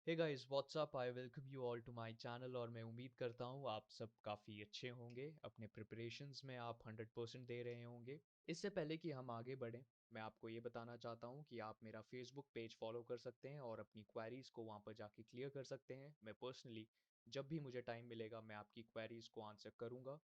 Hey guys what's up I welcome you all to my channel और मैं उम्मीद करता हूँ आप सब काफ़ी अच्छे होंगे। अपने प्रिपरेशंस में आप 100% दे रहे होंगे। इससे पहले कि हम आगे बढ़ें, मैं आपको ये बताना चाहता हूँ कि आप मेरा फेसबुक पेज फॉलो कर सकते हैं और अपनी क्वेरीज़ को वहाँ पर जाके क्लियर कर सकते हैं। मैं पर्सनली जब भी मुझे टाइम मिलेगा मैं आपकी क्वेरीज़ को आंसर करूँगा।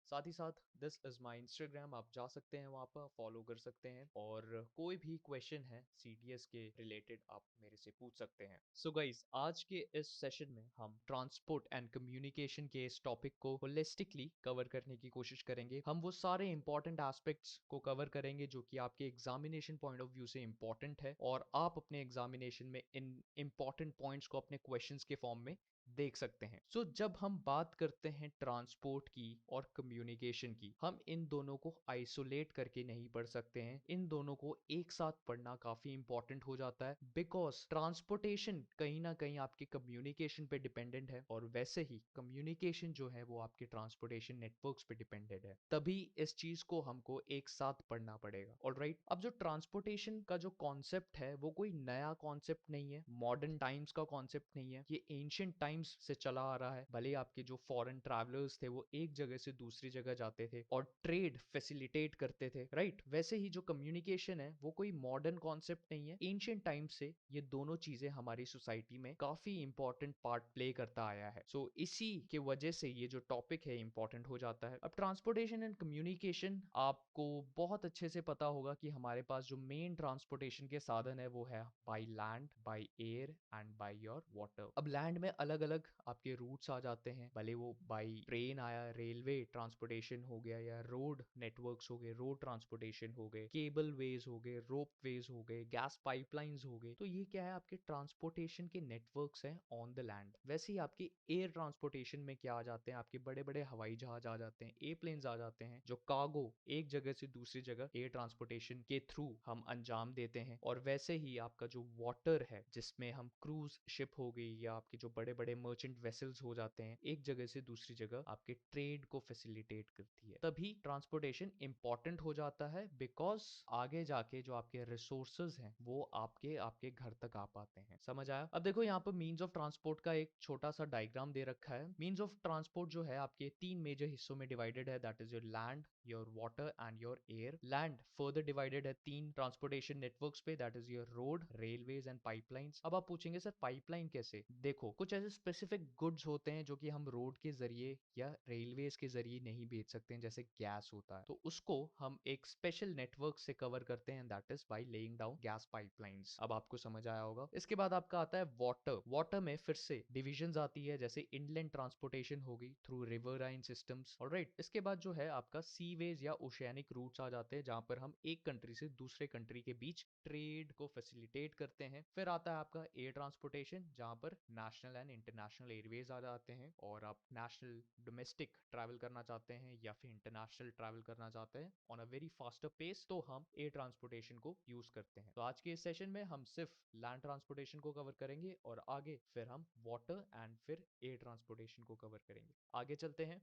साथ ही साथ दिस इज़ माय इंस्टाग्राम, आप जा सकते हैं वहाँ पर फॉलो कर सकते हैं और कोई भी क्वेश्चन है सीडीएस के रिलेटेड आप मेरे से पूछ सकते हैं। सो गाइस, आज के इस सेशन में हम ट्रांसपोर्ट एंड कम्युनिकेशन के इस टॉपिक को होलिस्टिकली कवर करने की कोशिश करेंगे। हम वो सारे इंपॉर्टेंट एस्पेक्ट्स को कवर करेंगे जो कि आपके एग्जामिनेशन पॉइंट ऑफ व्यू से इंपॉर्टेंट है और आप अपने एग्जामिनेशन में इन इंपॉर्टेंट पॉइंट्स को अपने क्वेश्चंस के फॉर्म में देख सकते हैं। सो जब हम बात करते हैं ट्रांसपोर्ट की और कम्युनिकेशन की, हम इन दोनों को आइसोलेट करके नहीं पढ़ सकते हैं। इन दोनों को एक साथ पढ़ना काफी इंपॉर्टेंट हो जाता है बिकॉज ट्रांसपोर्टेशन कहीं ना कहीं आपके कम्युनिकेशन पे डिपेंडेंट है और वैसे ही कम्युनिकेशन जो है वो आपके ट्रांसपोर्टेशन नेटवर्क्स पे डिपेंडेंट है। तभी इस चीज को हमको एक साथ पढ़ना पड़ेगा। ऑलराइट, अब जो ट्रांसपोर्टेशन का जो कॉन्सेप्ट है वो कोई नया कॉन्सेप्ट नहीं है, मॉडर्न टाइम्स का कॉन्सेप्ट नहीं है, ये एंशियंट टाइम्स से चला आ रहा है। भले आपके जो फॉरेन ट्रैवलर्स थे वो एक जगह से दूसरी जगह जाते थे और ट्रेड फैसिलिटेट करते थे, राइट? वैसे ही जो कम्युनिकेशन है वो कोई मॉडर्न कॉन्सेप्ट नहीं है। एंशियंट टाइम से ये दोनों चीजें हमारी सोसाइटी में काफी इंपॉर्टेंट पार्ट प्ले करता आया है। सो इसी के वजह से ये जो टॉपिक है इंपॉर्टेंट हो जाता है। अब ट्रांसपोर्टेशन एंड कम्युनिकेशन, आपको बहुत अच्छे से पता होगा कि हमारे पास जो मेन ट्रांसपोर्टेशन के साधन है वो है by land, by air and by your water. अब लैंड में अलग अलग आपके रूट्स आ जाते हैं, भले वो बाय ट्रेन आया, रेलवे ट्रांसपोर्टेशन हो गया, या रोड नेटवर्क्स हो गए, रोड ट्रांसपोर्टेशन हो गए, केबल वेज हो गए, रोप वेज हो गए, गैस पाइपलाइंस हो गए। तो ये क्या है, आपके ट्रांसपोर्टेशन के नेटवर्क्स हैं ऑन द लैंड। वैसे ही आपके एयर ट्रांसपोर्टेशन में क्या आ जाते हैं, आपके बड़े बड़े हवाई जहाज आ जाते हैं, एयरप्लेन्स आ जाते हैं, जो कार्गो एक जगह से दूसरी जगह एयर ट्रांसपोर्टेशन के थ्रू हम अंजाम देते हैं। और वैसे ही आपका जो वाटर है, जिसमें हम क्रूज शिप हो गई या आपके जो बड़े बड़े मर्चेंट वेसल्स हो जाते हैं, एक जगह से दूसरी जगह आपके ट्रेड को फैसिलिटेट करती है। तभी ट्रांसपोर्टेशन इंपॉर्टेंट हो जाता है बिकॉज आगे जाके जो आपके रिसोर्सेज हैं वो आपके आपके घर तक आ पाते हैं। समझ आया? अब देखो यहाँ पर मीन्स ऑफ ट्रांसपोर्ट का एक छोटा सा डायग्राम दे रखा है। मीन्स ऑफ ट्रांसपोर्ट जो है आपके तीन मेजर हिस्सों में डिवाइडेड है, that is your land, your water and your air. Land further divided है तीन ट्रांसपोर्टेशन नेटवर्क्स पे, that is your road, railways and pipelines. अब आप पूछेंगे सर पाइपलाइन कैसे? देखो, कुछ ऐसे स्पेसिफिक गुड्स होते हैं जो कि हम रोड के जरिए या रेलवेज के जरिए नहीं बेच सकते हैं, जैसे गैस होता है, तो उसको हम एक स्पेशल नेटवर्क से कवर करते हैं, that is by laying down gas pipelines. अब आपको समझ आया होगा। इसके बाद आपका आता है वाटर। वाटर में फिर से डिविजन्स आती है, जैसे इनलैंड ट्रांसपोर्टेशन होगी थ्रू रिवरराइन सिस्टम्स, ऑलराइट। इसके बाद जो है आपका सीवेज या ओशियानिक रूट्स आ जाते हैं, जहां पर हम एक कंट्री से दूसरे कंट्री के बीच ट्रेड को फैसिलिटेट करते हैं। फिर आता है आपका एयर ट्रांसपोर्टेशन, जहां पर नेशनल एंड इंटरनेशनल एयरवेज आ जाते हैं और आप नेशनल डोमेस्टिक ट्रैवल करना चाहते हैं या फिर इंटरनेशनल ट्रैवल करना चाहते हैं on a very faster pace, तो हम एयर ट्रांसपोर्टेशन को यूज करते हैं। तो आज के इस सेशन में हम सिर्फ लैंड ट्रांसपोर्टेशन को कवर करेंगे और आगे फिर हम वाटर एंड फिर एयर ट्रांसपोर्टेशन को कवर करेंगे। आगे चलते हैं।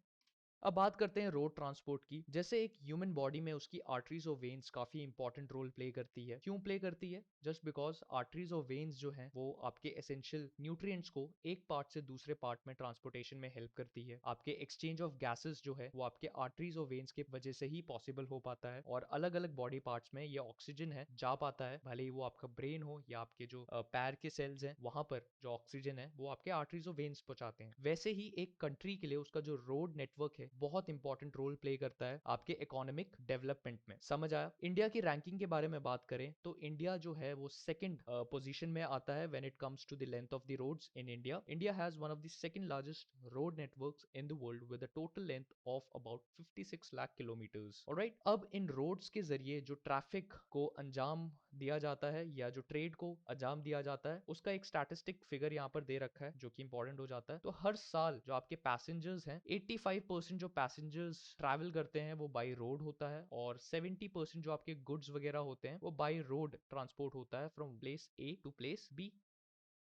अब बात करते हैं रोड ट्रांसपोर्ट की। जैसे एक ह्यूमन बॉडी में उसकी आर्टरीज और वेन्स काफी इंपॉर्टेंट रोल प्ले करती है। क्यों प्ले करती है? जस्ट बिकॉज आर्टरीज और वेन्स जो है वो आपके एसेंशियल न्यूट्रिएंट्स को एक पार्ट से दूसरे पार्ट में ट्रांसपोर्टेशन में हेल्प करती है। आपके एक्सचेंज ऑफ गैसेस जो है वो आपके आर्टरीज और वेन्स की वजह से ही पॉसिबल हो पाता है और अलग अलग बॉडी पार्ट्स में ये ऑक्सीजन है जा पाता है, भले ही वो आपका ब्रेन हो या आपके जो पैर के सेल्स हैं, वहां पर जो ऑक्सीजन है वो आपके आर्टरीज और वेन्स पहुंचाते हैं। वैसे ही एक कंट्री के लिए उसका जो रोड नेटवर्क है बहुत इंपॉर्टेंट रोल प्ले करता है आपके इकोनॉमिक डेवलपमेंट में। समझ आया? इंडिया की रैंकिंग के बारे में बात करें तो इंडिया जो है वो सेकंड पोजीशन में आता है when it comes to the length of the roads in India. India has one of the second largest road networks in the world with a total length of about 56 lakh kilometres. Alright, अब इन roads के जरिए जो traffic को अंजाम दिया जाता है या जो ट्रेड को अंजाम दिया जाता है, उसका एक स्टैटिस्टिक फिगर यहाँ पर दे रखा है जो कि इंपॉर्टेंट हो जाता है। तो हर साल जो आपके पैसेंजर्स हैं, 85% जो पैसेंजर्स ट्रैवल करते हैं वो बाय रोड होता है और 70% जो आपके गुड्स वगैरह होते हैं वो बाय रोड ट्रांसपोर्ट होता है from place A to place B.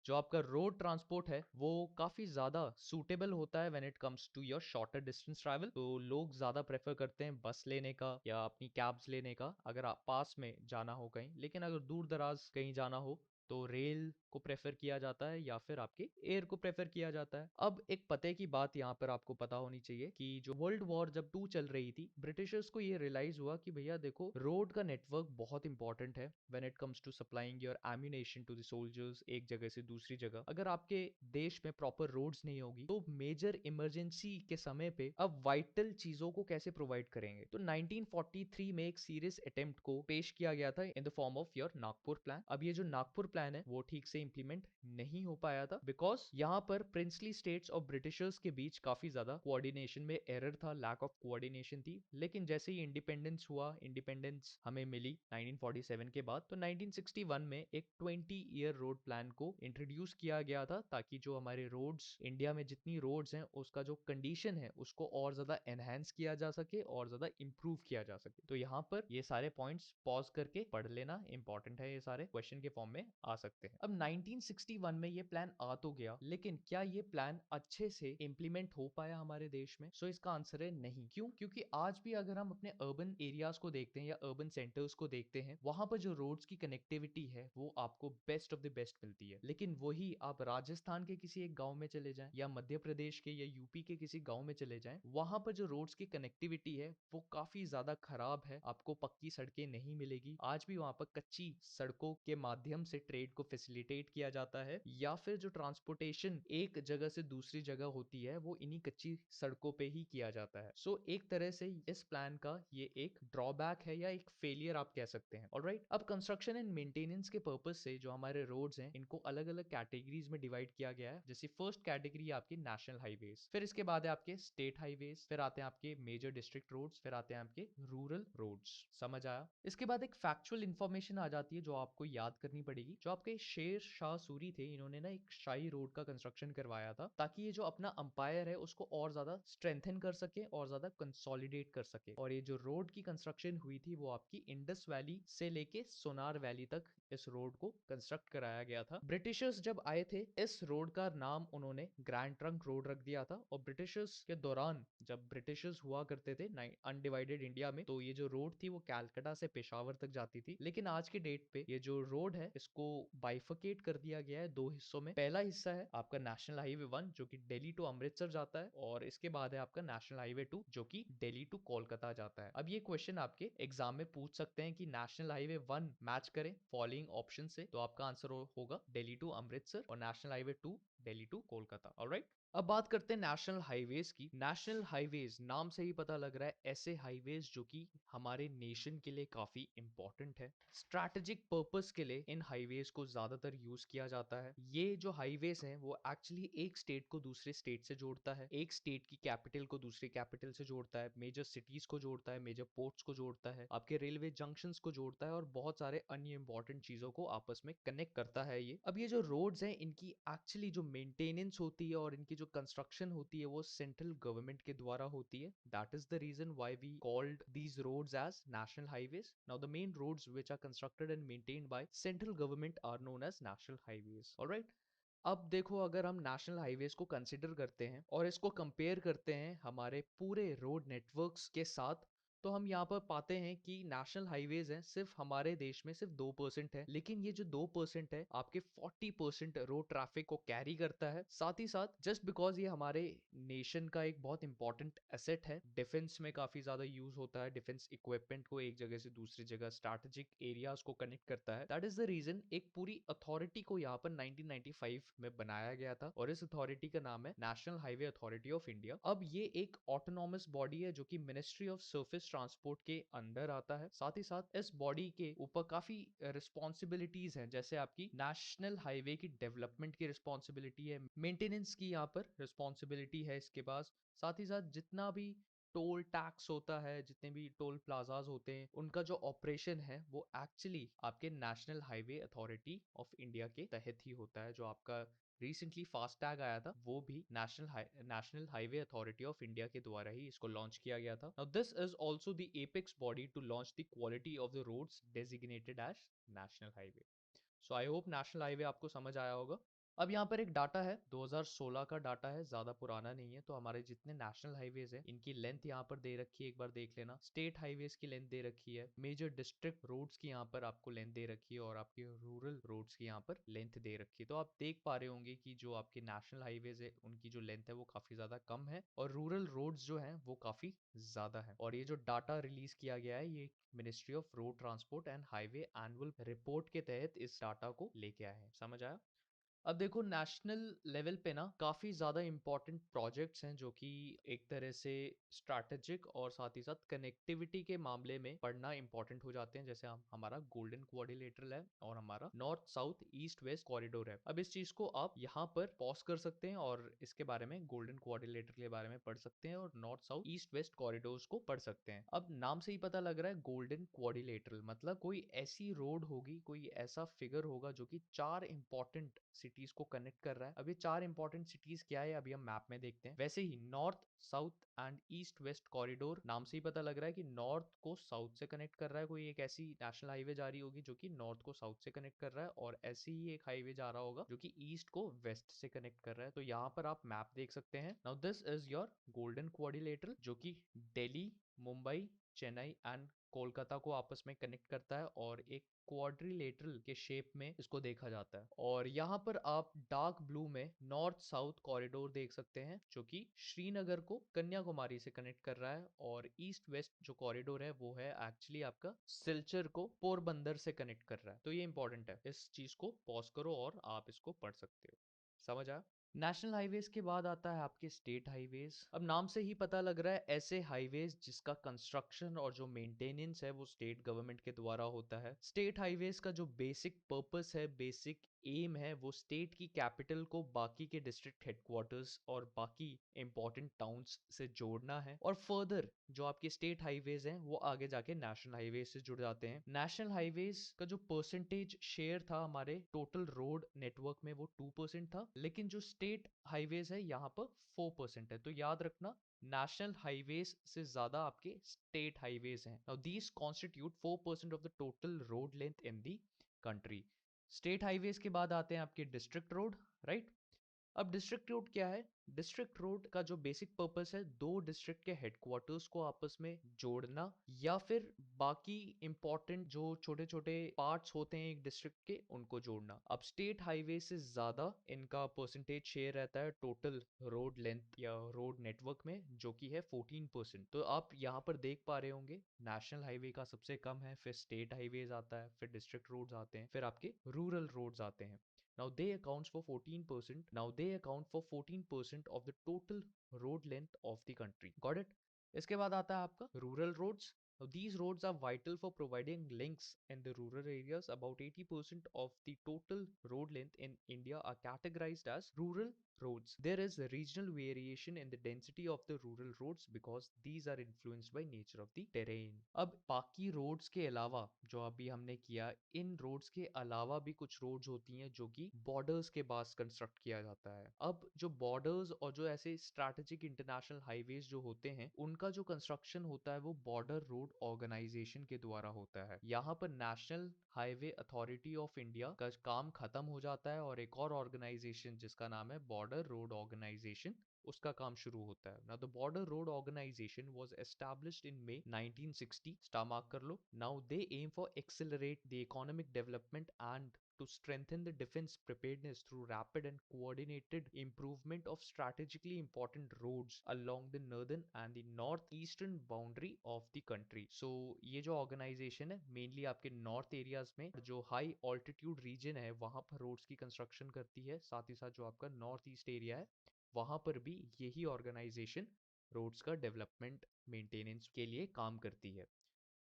जो आपका रोड ट्रांसपोर्ट है वो काफी ज्यादा सूटेबल होता है when it comes to your shorter distance travel. तो लोग ज्यादा प्रेफर करते हैं बस लेने का या अपनी कैब्स लेने का अगर आप पास में जाना हो कहीं, लेकिन अगर दूर दराज कहीं जाना हो तो रेल को प्रेफर किया जाता है या फिर आपके एयर को प्रेफर किया जाता है। अब एक पते की बात यहाँ पर आपको पता होनी चाहिए कि जो वर्ल्ड वॉर जब 2 चल रही थी, ब्रिटिशर्स को ये रियलाइज हुआ कि भैया देखो, रोड का नेटवर्क बहुत इंपॉर्टेंट है when it comes to supplying your ammunition to the soldiers एक जगह से दूसरी जगह। अगर आपके देश में प्रॉपर रोड्स नहीं होगी तो मेजर इमरजेंसी के समय पे अब वाइटल चीजों को कैसे प्रोवाइड करेंगे। तो 1943 में एक सीरियस अटेम्प्ट को पेश किया गया था in the form of your Nagpur plan. अब ये जो नागपुर प्लान है वो ठीक से इंप्लीमेंट नहीं हो पाया था बिकॉज यहाँ पर प्रिंसली स्टेट्स और ब्रिटिशर्स के बीच काफी ज्यादा कोऑर्डिनेशन में एरर था, लैक ऑफ कोऑर्डिनेशन थी। लेकिन जैसे ही इंडिपेंडेंस हुआ, इंडिपेंडेंस हमें मिली 1947 के बाद, तो 1961 में एक 20 ईयर रोड प्लान को इंट्रोड्यूस किया गया था ताकि जो हमारे रोड्स, इंडिया में जितनी रोड्स हैं उसका जो कंडीशन है उसको और ज्यादा एनहांस किया जा सके और ज्यादा इंप्रूव किया जा सके। तो यहाँ पर ये सारे पॉइंट्स पॉज करके पढ़ लेना इंपॉर्टेंट है, ये सारे क्वेश्चन के फॉर्म में आ सकते हैं। अब 1961 में ये प्लान आ तो गया, लेकिन क्या ये प्लान अच्छे से इंप्लीमेंट हो पाया हमारे देश में? सो इसका आंसर है नहीं। क्यों? क्योंकि आज भी अगर हम अपने अर्बन एरियाज को देखते हैं या अर्बन सेंटर्स को देखते हैं, वहां पर जो रोड्स की कनेक्टिविटी है वो आपको बेस्ट ऑफ द बेस्ट मिलती है। लेकिन वही आप राजस्थान के किसी एक गांव में चले जाएं या मध्य प्रदेश के या यूपी के किसी गांव में चले जाएं, वहां पर जो रोड्स की कनेक्टिविटी है वो काफी ज्यादा खराब है, आपको पक्की सड़कें नहीं मिलेगी। आज भी वहां पर कच्ची सड़कों के माध्यम से ट्रेड को फैसिलिटेट किया जाता है या फिर जो ट्रांसपोर्टेशन एक जगह से दूसरी जगह होती है वो इन्हीं कच्ची सड़कों पे ही किया जाता है। सो एक तरह से इस प्लान का ये एक ड्रॉबैक है या एक फेलियर आप कह सकते हैं। ऑलराइट, अब कंस्ट्रक्शन एंड मेंटेनेंस के पर्पज से जो हमारे रोड्स हैं इनको अलग अलग कैटेगरीज में डिवाइड किया गया है। जैसे फर्स्ट कैटेगरी आपकी नेशनल हाईवेज, फिर इसके बाद है आपके स्टेट हाईवेज, फिर आते हैं आपके मेजर डिस्ट्रिक्ट रोड्स, फिर आते हैं आपके रूरल रोड्स। समझ आया? इसके बाद एक फैक्चुअल इंफॉर्मेशन आ जाती है जो आपको याद करनी पड़ेगी। जो आपके शेर शाह सूरी थे, इन्होंने ना एक शाही रोड का कंस्ट्रक्शन करवाया था ताकि ये जो अपना अंपायर है उसको और ज्यादा स्ट्रेंथन कर सके और ज्यादा कंसोलिडेट कर सके। और ये जो रोड की कंस्ट्रक्शन हुई थी वो आपकी इंडस वैली से लेके सोनार वैली तक इस रोड को कंस्ट्रक्ट कराया गया था। ब्रिटिशर्स जब आए थे, इस रोड का नाम उन्होंने ग्रैंड ट्रंक रोड रख दिया था। और ब्रिटिशर्स के दौरान जब ब्रिटिशर्स हुआ करते थे अनडिवाइडेड इंडिया में, तो ये जो रोड थी वो कैलकाटा से पेशावर तक जाती थी। लेकिन आज के डेट पे ये जो रोड है इसको बाइफिकेट कर दिया गया है दो हिस्सों में। पहला हिस्सा है आपका नेशनल हाईवे 1 जो कि दिल्ली टू अमृतसर जाता है, और इसके बाद है आपका नेशनल हाईवे 2 जो कि दिल्ली टू कोलकाता जाता है। अब ये क्वेश्चन आपके एग्जाम में पूछ सकते हैं कि नेशनल हाईवे 1 मैच करें फॉलोइंग ऑप्शन से, तो आपका आंसर होगा दिल्ली टू अमृतसर, और national highway 2 Delhi to Kolkata. Alright, अब बात करते हैं नेशनल हाईवेज की। नेशनल हाईवेज नाम से ही पता लग रहा है ऐसे हाईवेज जो कि हमारे नेशन के लिए काफी इंपॉर्टेंट है। स्ट्रैटेजिक पर्पस के लिए इन हाईवेज को ज्यादातर यूज किया जाता है। ये जो हाईवेज हैं वो एक्चुअली एक स्टेट को दूसरे स्टेट से जोड़ता है, एक स्टेट की कैपिटल को दूसरी कैपिटल से जोड़ता है, मेजर सिटीज को जोड़ता है, मेजर पोर्ट्स को जोड़ता है, आपके रेलवे जंक्शंस को जोड़ता है, और बहुत सारे अन्य इंपॉर्टेंट चीजों को आपस में कनेक्ट करता है ये। अब ये जो रोड्स हैं इनकी एक्चुअली जो मेंटेनेंस होती है और इनकी जो कंस्ट्रक्शन होती है वो सेंट्रल गवर्नमेंट के द्वारा होती है। That is the reason why we called these roads as national highways. Now the main roads which are constructed and maintained by central government are known as national highways. All right. अब देखो, अगर हम national highways को consider करते हैं और इसको compare करते हैं हमारे पूरे रोड नेटवर्क्स के साथ, तो हम यहाँ पर पाते हैं कि नेशनल हाईवेज हैं सिर्फ हमारे देश में सिर्फ 2% है। लेकिन ये जो 2% है आपके 40% रोड ट्रैफिक को कैरी करता है। साथ ही साथ जस्ट बिकॉज ये हमारे नेशन का एक बहुत इंपॉर्टेंट एसेट है, डिफेंस में काफी ज्यादा यूज होता है, डिफेंस इक्विपमेंट को एक जगह से दूसरी जगह स्ट्रैटेजिक एरियाज को कनेक्ट करता है। दैट इज द रीजन एक पूरी अथॉरिटी को यहाँ पर 1995 में बनाया गया था, और इस अथॉरिटी का नाम है national Highway Authority of India. अब ये एक ऑटोनॉमस बॉडी है जो कि मिनिस्ट्री ऑफ सर्फेस ट्रांसपोर्ट के अंडर आता है। साथ ही साथ इस बॉडी के ऊपर काफी रिस्पॉन्सिबिलिटीज हैं, जैसे आपकी नेशनल हाईवे की डेवलपमेंट की रिस्पॉन्सिबिलिटी है, मेंटेनेंस की यहाँ पर रिस्पॉन्सिबिलिटी है इसके पास। साथ ही साथ जितना भी टोल टैक्स होता है, जितने भी टोल प्लाजाज होते हैं, उनका जो ऑपरेशन है वो एक्चुअली आपके national Highway Authority of India के तहत ही होता है। जो आपका रिसेंटली फास्टैग आया था वो भी National Highway Authority of India के द्वारा ही इसको लॉन्च किया गया था। Now this is also the apex body to launch the quality of the roads designated as national highway. So I hope national highway आपको समझ आया होगा। अब यहाँ पर एक डाटा है, 2016 का डाटा है, ज़्यादा पुराना नहीं है। तो हमारे जितने नेशनल हाईवेज़ हैं, इनकी लेंथ यहाँ पर दे रखी है, एक बार देख लेना। स्टेट हाईवेज़ की लेंथ दे रखी है, मेजर डिस्ट्रिक्ट रोड्स की यहाँ पर आपको लेंथ दे रखी है और आपके रूरल रोड्स की यहाँ पर लेंथ दे रखी है। तो आप देख पा रहे होंगे कि जो आपके नेशनल हाईवेज़ है, उनकी जो लेंथ है वो काफ़ी ज़्यादा कम है और रूरल रोड्स जो हैं वो काफ़ी ज़्यादा है। और ये जो डाटा रिलीज़ किया गया है, ये ministry of road transport and highway annual report के तहत इस डाटा को लेके आए हैं। समझ आया? अब देखो नेशनल लेवल पे ना काफ़ी ज़्यादा इम्पोर्टेंट प्रोजेक्ट्स हैं जो कि एक तरह से स्ट्रैटेजिक और साथ ही साथ कनेक्टिविटी के मामले में पढ़ना इम्पोर्टेंट हो जाते हैं। जैसे हम हमारा गोल्डन क्वाड्रिलेटरल है और हमारा north south east west corridor है। अब इस चीज़ को आप यहाँ पर पॉज कर सकते हैं और इसके बारे में गोल्डन क्वाड्रिलेटर के बारे में पढ़ सकते हैं और north south east west corridors को पढ़ सकते हैं। अब नाम से ही पता लग रहा है गोल्डन क्वाड्रिलेटरल मतलब कोई ऐसी रोड होगी, कोई ऐसा फिगर होगा जो कि चार इंपॉर्टेंट सिटीज को कनेक्ट कर रहा है। अब ये चार इंपॉर्टेंट सिटीज क्या है अभी हम मैप में देखते हैं। वैसे ही north south and east west corridor नाम से ही पता लग रहा है कि नॉर्थ को साउथ से कनेक्ट कर रहा है। कोई एक ऐसी नेशनल हाईवे जा रही होगी जो कि नॉर्थ को साउथ से कनेक्ट कर रहा है और ऐसे ही एक हाईवे जा रहा होगा जो कि ईस्ट को वेस्ट से कनेक्ट कर रहा है। तो यहाँ पर आप मैप देख सकते हैं। Now this is your golden quadrilateral जो कि दिल्ली, मुंबई, चेन्नई एंड कोलकाता को आपस में कनेक्ट करता है और एक क्वाड्रिलेटरल के शेप में इसको देखा जाता है। और यहाँ पर आप डार्क ब्लू में नॉर्थ साउथ कॉरिडोर देख सकते हैं जो कि श्रीनगर को कन्याकुमारी से कनेक्ट कर रहा है और ईस्ट वेस्ट जो कॉरिडोर है वो है एक्चुअली आपका सिलचर को पोरबंदर से कनेक्ट कर रहा है। तो ये इंपॉर्टेंट है, इस चीज को पॉज करो और आप इसको पढ़ सकते हो। समझ आया? नेशनल हाईवेज के बाद आता है आपके स्टेट हाईवेज। अब नाम से ही पता लग रहा है ऐसे हाईवेज जिसका कंस्ट्रक्शन और जो मेंटेनेंस है वो स्टेट गवर्नमेंट के द्वारा होता है। स्टेट हाईवेज का जो बेसिक पर्पस है, बेसिक एम है, वो स्टेट की कैपिटल को बाकी के डिस्ट्रिक्ट हेडक्वार्टर्स और बाकी इंपॉर्टेंट टाउन्स से जोड़ना है। और फर्दर जो आपके स्टेट हाईवेज हैं वो आगे जाके नेशनल हाईवेज से जुड़ जाते हैं। नेशनल हाईवेज का जो परसेंटेज शेयर था हमारे टोटल रोड नेटवर्क में वो 2% था, लेकिन जो स्टेट हाईवेज है यहाँ पर 4% है। तो याद रखना नेशनल हाईवेज से ज्यादा आपके स्टेट हाईवेज हैं। Now these constitute 4% of the total road length in the country. State highways के बाद आते हैं आपके डिस्ट्रिक्ट रोड, राइट। अब डिस्ट्रिक्ट रोड क्या है? डिस्ट्रिक्ट रोड का जो बेसिक पर्पस है दो डिस्ट्रिक्ट के हेडक्वार्टर्स को आपस में जोड़ना या फिर बाकी इंपॉर्टेंट जो छोटे छोटे पार्ट्स होते हैं एक डिस्ट्रिक्ट के उनको जोड़ना। अब स्टेट हाईवे से ज्यादा इनका परसेंटेज शेयर रहता है टोटल रोड लेंथ या रोड नेटवर्क में जो कि है 14%। तो आप यहाँ पर देख पा रहे होंगे नेशनल हाईवे का सबसे कम है, फिर स्टेट हाईवेज आता है, फिर डिस्ट्रिक्ट रोड्स आते हैं, फिर आपके रूरल रोड्स आते हैं। Now they accounts for 14%. Now they account for 14% of the total road length of the country. Got it? इसके बाद आता है आपका rural roads. Now these roads are vital for providing links in the rural areas. About 80% of the total road length in India are categorized as rural roads. There is a regional variation in the density of the rural roads because these are influenced by nature of the terrain. अब बाकी roads के अलावा जो अभी हमने किया, इन roads के अलावा भी कुछ roads होती हैं जो कि borders के पास construct किया जाता है। अब जो borders और जो ऐसे strategic international highways जो होते हैं उनका जो construction होता है वो border road organization के द्वारा होता है। यहाँ पर national Highway Authority of India का काम खत्म हो जाता है और एक और ऑर्गेनाइजेशन जिसका नाम है बॉर्डर रोड ऑर्गेनाइजेशन उसका काम शुरू होता है। Now the border road organisation was established in May 1960। Star mark कर लो। Now they aim for accelerate the economic development and to strengthen the defense preparedness through rapid and coordinated improvement of strategically important roads along the northern and the northeastern boundary of the country. So ये जो organization है mainly आपके north areas में जो high altitude region है वहां पर roads की construction करती है, साथ ही साथ जो आपका north east area है वहां पर भी यही organization roads का development maintenance के लिए काम करती है।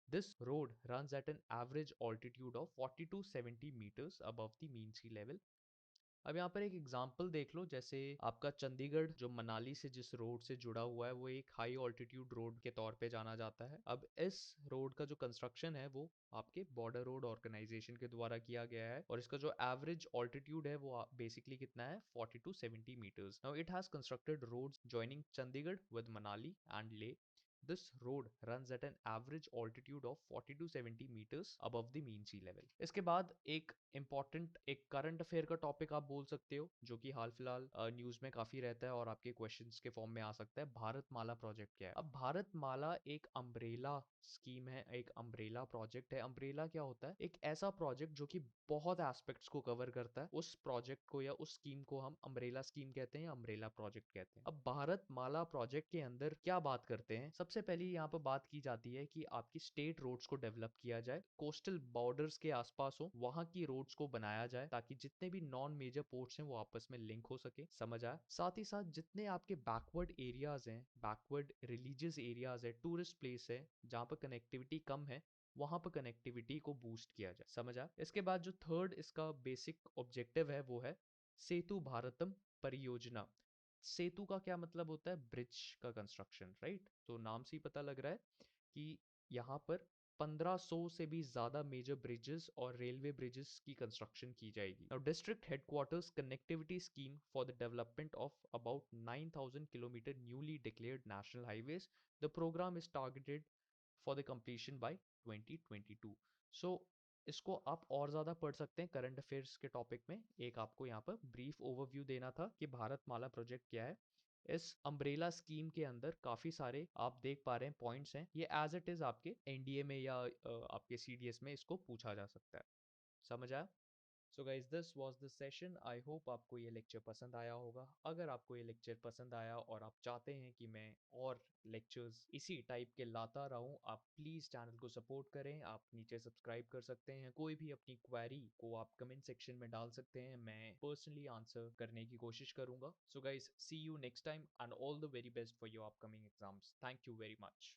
This road runs at an average altitude of 40 to 70 meters above the mean sea level. अब यहाँ पर एक एग्जाम्पल देख लो, जैसे आपका चंडीगढ़ जो मनाली से जिस रोड से जुड़ा हुआ है वो एक हाई ऑल्टीट्यूड रोड के तौर पे जाना जाता है। अब इस रोड का जो कंस्ट्रक्शन है वो आपके बॉर्डर रोड ऑर्गेनाइजेशन के द्वारा किया गया है और इसका जो एवरेज ऑल्टीट्यूड है वो बेसिकली कितना है 40 to 70 metres. Now it has constructed roads joining Chandigarh with Manali and Leh. This road runs at an average altitude of 40 to 70 meters above the mean sea level. इसके बाद एक important एक करंट अफेयर का topic आप बोल सकते हो जो कि हाल फिलहाल न्यूज में काफी रहता है और आपके क्वेश्चंस के फॉर्म में आ सकता है। भारत माला प्रोजेक्ट क्या है? अब भारत माला एक अम्ब्रेला स्कीम है, एक अम्ब्रेला प्रोजेक्ट है। अम्ब्रेला क्या होता है? एक ऐसा प्रोजेक्ट जो कि बहुत एस्पेक्ट्स को कवर करता है। उस प्रोजेक्ट को या उस स्कीम को हम अम्ब्रेला स्कीम कहते हैं या अम्ब्रेला प्रोजेक्ट कहते हैं। अब भारत माला प्रोजेक्ट के अंदर क्या बात करते हैं? सबसे पहले यहाँ पर बात की जाती है कि आपकी स्टेट रोड्स को डेवलप किया जाए, कोस्टल बॉर्डर्स के आसपास हो, वहां की रोड्स को बनाया जाए ताकि जितने भी नॉन मेजर पोर्ट्स हैं वो आपस में लिंक हो सके। समझ आया? साथ ही साथ जितने आपके बैकवर्ड एरियाज हैं, बैकवर्ड रिलीजियस एरियाज है, टूरिस्ट प्लेस है जहां पर कनेक्टिविटी कम है, वहां पर कनेक्टिविटी को बूस्ट किया जाए। समझ आया? इसके बाद जो थर्ड इसका बेसिक ऑब्जेक्टिव है वो है सेतु भारतम परियोजना। सेतु का क्या मतलब होता है? ब्रिज का कंस्ट्रक्शन, राइट? तो नाम से ही पता लग रहा है कि यहाँ पर 1500 से भी ज्यादा मेजर ब्रिजेस और रेलवे ब्रिजेस की कंस्ट्रक्शन की जाएगी। Now district headquarters connectivity scheme for the development of about 9000 kilometre newly declared national highways. The programme is targeted for the completion by 2022। So इसको आप और ज्यादा पढ़ सकते हैं करंट अफेयर्स के टॉपिक में। एक आपको यहाँ पर ब्रीफ ओवरव्यू देना था कि भारत माला प्रोजेक्ट क्या है। इस अम्ब्रेला स्कीम के अंदर काफी सारे आप देख पा रहे हैं पॉइंट्स हैं। ये एज इट इज आपके एनडीए में या आपके सीडीएस में इसको पूछा जा सकता है। समझ आया? So guys this was the session. I hope आपको ये लेक्चर पसंद आया होगा। अगर आपको ये लेक्चर पसंद आया और आप चाहते हैं कि मैं और लेक्चर्स इसी टाइप के लाता रहूं, आप प्लीज़ चैनल को सपोर्ट करें। आप नीचे सब्सक्राइब कर सकते हैं। कोई भी अपनी क्वेरी को आप कमेंट सेक्शन में डाल सकते हैं, मैं पर्सनली आंसर करने की कोशिश करूंगा। So guys see you next time and all the very best for your upcoming exams. Thank you very much.